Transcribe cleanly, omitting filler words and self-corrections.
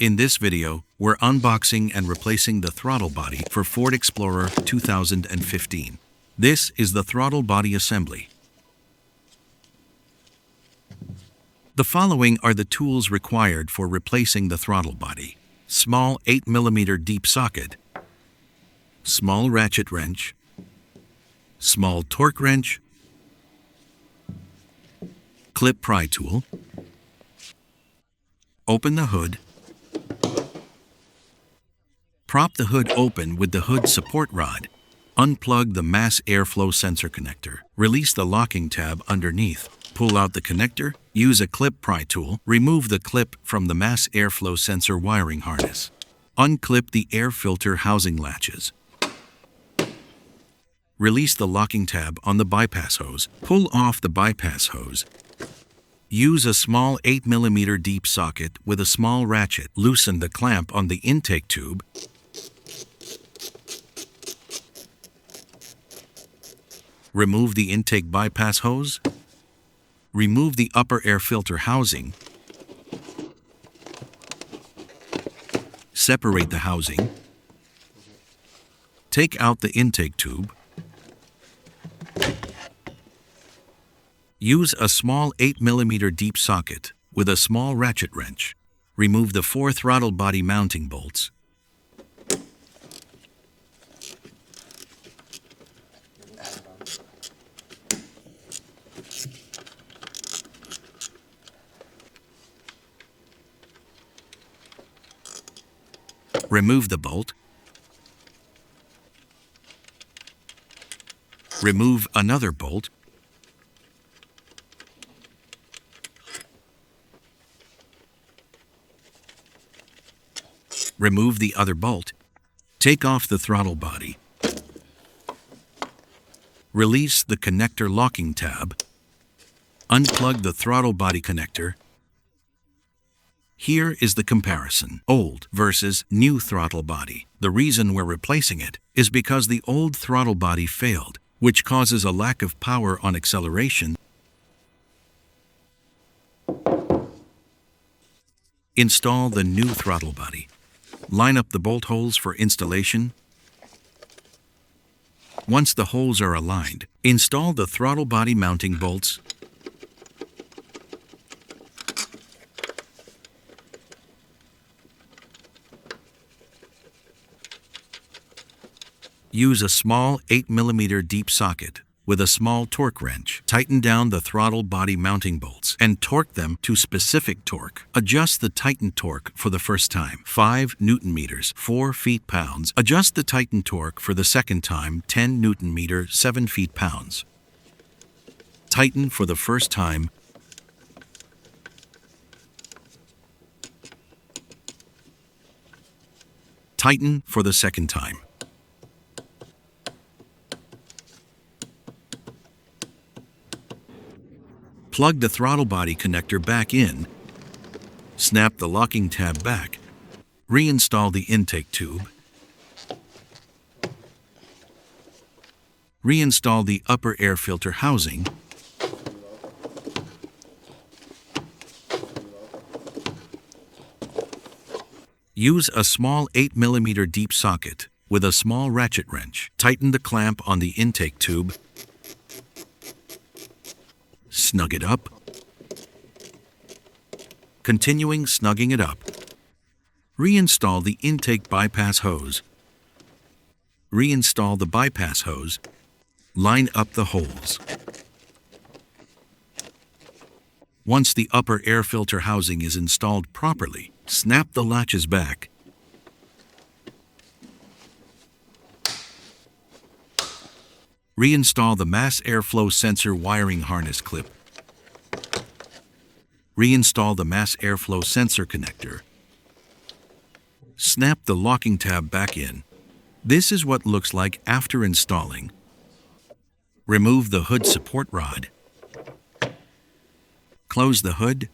In this video, we're unboxing and replacing the throttle body for Ford Explorer 2015. This is the throttle body assembly. The following are the tools required for replacing the throttle body: small 8mm deep socket, small ratchet wrench, small torque wrench, clip pry tool. Open the hood. Prop the hood open with the hood support rod. Unplug the mass airflow sensor connector. Release the locking tab underneath. Pull out the connector. Use a clip pry tool. Remove the clip from the mass airflow sensor wiring harness. Unclip the air filter housing latches. Release the locking tab on the bypass hose. Pull off the bypass hose. Use a small 8mm deep socket with a small ratchet. Loosen the clamp on the intake tube. Remove the intake bypass hose. Remove the upper air filter housing. Separate the housing. Take out the intake tube. Use a small 8mm deep socket with a small ratchet wrench. Remove the 4 throttle body mounting bolts. Remove the bolt. Remove another bolt. Remove the other bolt. Take off the throttle body. Release the connector locking tab. Unplug the throttle body connector. Here is the comparison: old versus new throttle body. The reason we're replacing it is because the old throttle body failed, which causes a lack of power on acceleration. Install the new throttle body. Line up the bolt holes for installation. Once the holes are aligned, install the throttle body mounting bolts. Use a small 8mm deep socket with a small torque wrench. Tighten down the throttle body mounting bolts and torque them to specific torque. Adjust the tighten torque for the first time, 5 Nm, 4 feet-pounds. Adjust the tighten torque for the second time, 10 Nm, 7 feet-pounds. Tighten for the first time. Tighten for the second time. Plug the throttle body connector back in. Snap the locking tab back. Reinstall the intake tube. Reinstall the upper air filter housing. Use a small 8mm deep socket with a small ratchet wrench. Tighten the clamp on the intake tube. Snug it up. Continuing snugging it up. Reinstall the intake bypass hose. Reinstall the bypass hose. Line up the holes. Once the upper air filter housing is installed properly, snap the latches back. Reinstall the mass airflow sensor wiring harness clip. Reinstall the mass airflow sensor connector. Snap the locking tab back in. This is what looks like after installing. Remove the hood support rod. Close the hood.